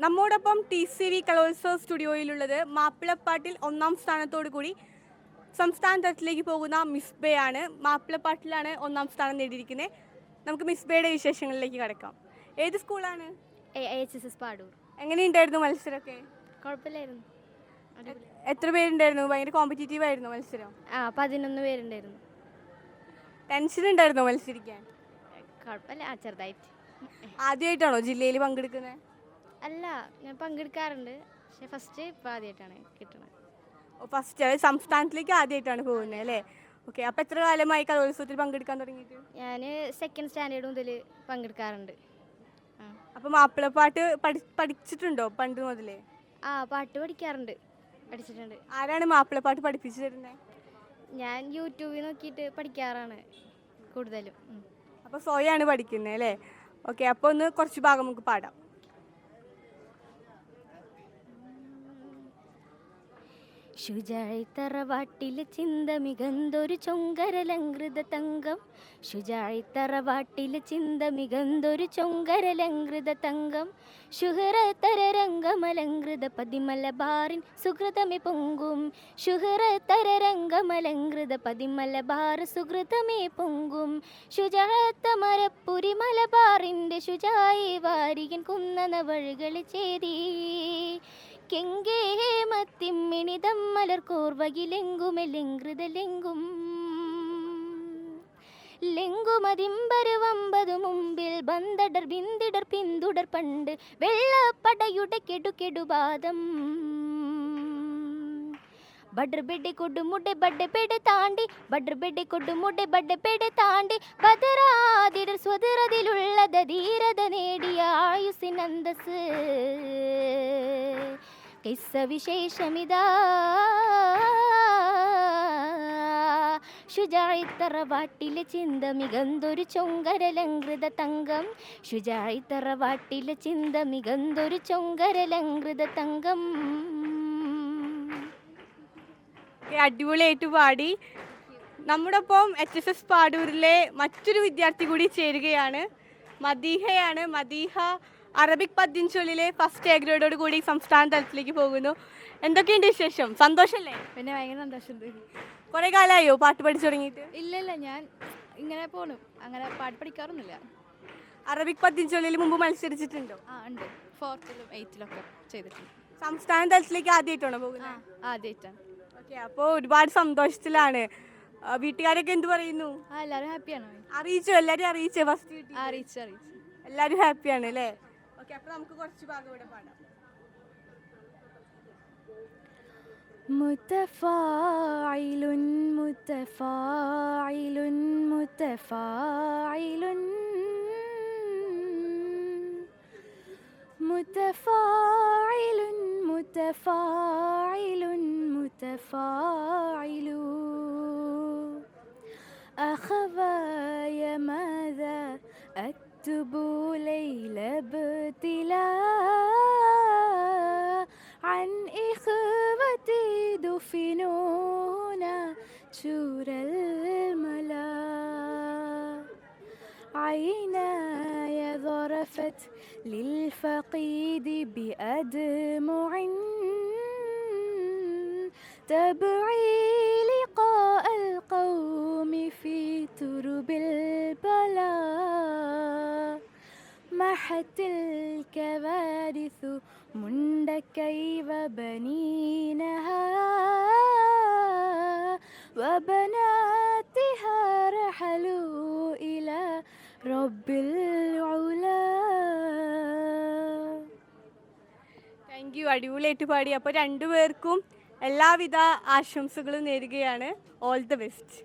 നമ്മോടൊപ്പം TCV കലോത്സവ സ്റ്റുഡിയോയിലുള്ളത് മാപ്പിളപ്പാട്ടിൽ ഒന്നാം സ്ഥാനത്തോടു കൂടി സംസ്ഥാന തലത്തിലേക്ക് പോകുന്ന മിസ്ബയാണ്. മാപ്പിളപ്പാട്ടിലാണ് ഒന്നാം സ്ഥാനം നേടിയിരിക്കുന്നത്. നമുക്ക് മിസ്ബയുടെ വിശേഷങ്ങളിലേക്ക് കടക്കാം. ഏത് സ്കൂളാണ്? AHSS പാടൂർ. എങ്ങനെയുണ്ടായിരുന്നു മത്സരമൊക്കെ? കുഴപ്പമില്ലായിരുന്നു. എത്ര പേരുണ്ടായിരുന്നു? ഭയങ്കര കോമ്പറ്റീറ്റീവ് ആയിരുന്നു മത്സരം? 11 പേരുണ്ടായിരുന്നു. ടെൻഷൻ ഉണ്ടായിരുന്നോ മത്സരിക്കാൻ? കുഴപ്പമില്ല, ചെറുതായിട്ട്. ആദ്യമായിട്ടാണോ ജില്ലയിൽ പങ്കെടുക്കുന്നത്? അല്ല, ഞാൻ പങ്കെടുക്കാറുണ്ട്. പക്ഷെ ഫസ്റ്റ് ഇപ്പോൾ ആദ്യമായിട്ടാണ് കിട്ടുന്നത്. ഫസ്റ്റ് സംസ്ഥാനത്തിലേക്ക് ആദ്യമായിട്ടാണ് പോകുന്നത് അല്ലേ? ഓക്കെ. അപ്പോൾ എത്ര കാലമായി കലോത്സവത്തിൽ പങ്കെടുക്കാൻ തുടങ്ങിയിട്ട്? ഞാൻ സെക്കൻഡ് സ്റ്റാൻഡേർഡ് മുതൽ പങ്കെടുക്കാറുണ്ട്. അപ്പോൾ മാപ്പിളപ്പാട്ട് പഠിച്ചിട്ടുണ്ടോ പണ്ട് മുതലേ? പാട്ട് പഠിച്ചിട്ടുണ്ട്. ആരാണ് മാപ്പിളപ്പാട്ട് പഠിപ്പിച്ചു തരുന്നത്? ഞാൻ യൂട്യൂബിൽ നോക്കിയിട്ട് പഠിക്കാറാണ് കൂടുതലും. അപ്പോൾ സ്വയമാണ് പഠിക്കുന്നത് അല്ലേ? ഓക്കെ. അപ്പോൾ ഒന്ന് കുറച്ച് ഭാഗം നമുക്ക് പാടാം. ശുചായി തറവാട്ടില് ചിന്ത മികന്തൊരു ചൊങ്കരലങ്കൃത തങ്കം. ശുചായി തറവാട്ടില് ചിന്ത മികന്തൊരു ചൊങ്കരലങ്കൃത തങ്കം. ശുഹ്റതരരംഗമലങ്കൃത പതിമലബാറിൻ സുഹൃതമേ പൊങ്കും. ശുഹ്റതരരംഗമലങ്കൃത പതിമലബാർ സുഹൃതമേ പൊങ്കും. ശുചാത്തമരപ്പുരി മലബാറിൻ്റെ ശുചായി വാരികൻ കുന്നന വഴികളി ചേതി. കെങ്കേമത്തിമ്മിണിതം മലർക്കോർവകിലെങ്കുമെല്ലെങ്കൃതലെങ്കും. ലെങ്കുമതിമ്പരുവമ്പതു മുമ്പിൽ ബന്ധടർ ബിന്ദിടർ പിന്തുടർ പണ്ട് വെള്ളപ്പടയുടെ കെടുകെടുവാദം. ബഡർ ബെഡെ കൊടുമുടെ ബഡെ പെടെ താണ്ടി. ബഡർ ബെഡെ കൊടുമുടെ ബഡെ പെടെ താണ്ടി. ബദറാതിടർ സ്വതരതിലുള്ളത് ധീരത നേടിയ ആയുസിനന്തസ്. വിശേഷമിതാ ശുചായി തറവാട്ടിലെ ചിന്ത മികന്തൊരു ചൊങ്കരലങ്കൃത തങ്കം. ശുചായി തറവാട്ടിലെ ചിന്ത മികന്തൊരു ചൊങ്കരലങ്കൃത തങ്കം. അടിപൊളിയായിട്ട് പാടി. നമ്മുടെ ഒപ്പം HSS പാടൂരിലെ മറ്റൊരു വിദ്യാർത്ഥി കൂടി ചേരുകയാണ്. മദീഹയാണ്. മദീഹ അറബിക് പദ്യം ചൊല്ലിലെ ഫസ്റ്റ് എ ഗ്രേഡോട് കൂടി സംസ്ഥാന തലത്തിലേക്ക് പോകുന്നു. എന്തൊക്കെയുണ്ട് വിശേഷം? സന്തോഷമല്ലേ? പിന്നെ ഭയങ്കര സന്തോഷമുണ്ട്. കുറേ കാലമായോ പാട്ട് പഠിച്ചു തുടങ്ങിയിട്ട്? ഇല്ല, ഞാൻ ഇങ്ങനെ പോണു. അങ്ങനെ പാട്ട് പഠിക്കാറൊന്നുമില്ല. അറബിക് പദ്യം ചൊല്ലിൽ മുമ്പ് മത്സരിച്ചിട്ടുണ്ടോ? ഉണ്ട്. 4th-ലും 8th-ലൊക്കെ ചെയ്തിട്ടുണ്ട്. സംസ്ഥാന തലത്തിലേക്ക് ആദ്യമായിട്ടാണോ പോകുന്നത്? ആദ്യമായിട്ടാണ്. ഓക്കെ. അപ്പോൾ ഒരുപാട് സന്തോഷത്തിലാണ്. വീട്ടുകാരൊക്കെ എന്ത് പറയുന്നു? എല്ലാവരും ഹാപ്പിയാണ്. അറിയിച്ചോ? എല്ലാവരും അറിയിച്ചോ? ഫസ്റ്റ് അറിയിച്ചു. എല്ലാവരും ഹാപ്പിയാണ് അല്ലേ? ഓക്കെ. അപ്പോൾ നമുക്ക് കുറച്ച് ഭാഗം ഇവിടെ പാടാം. മുതഫായിലുൻ മുതഫായിലുൻ മുതഫായിലുൻ മുതഫായിലുൻ മുതഫായിലുൻ മുതഫായിലു. أخفاي ماذا أكتب ليلة ابتلاء عن إخوتي دفنون شور الملا. عيناي ظرفت للفقيد بأدمع تبعي لقاء القوم في ترب البلاء. محت الكوارث مندكي وبنينها وبناتها رحلوا إلى رب العلا. Thank you. അടിപൊളിയായിട്ട് പാടി. അപ്പോൾ രണ്ടുപേർക്കും എല്ലാവിധ ആശംസകളും നേരുകയാണ്. All the best.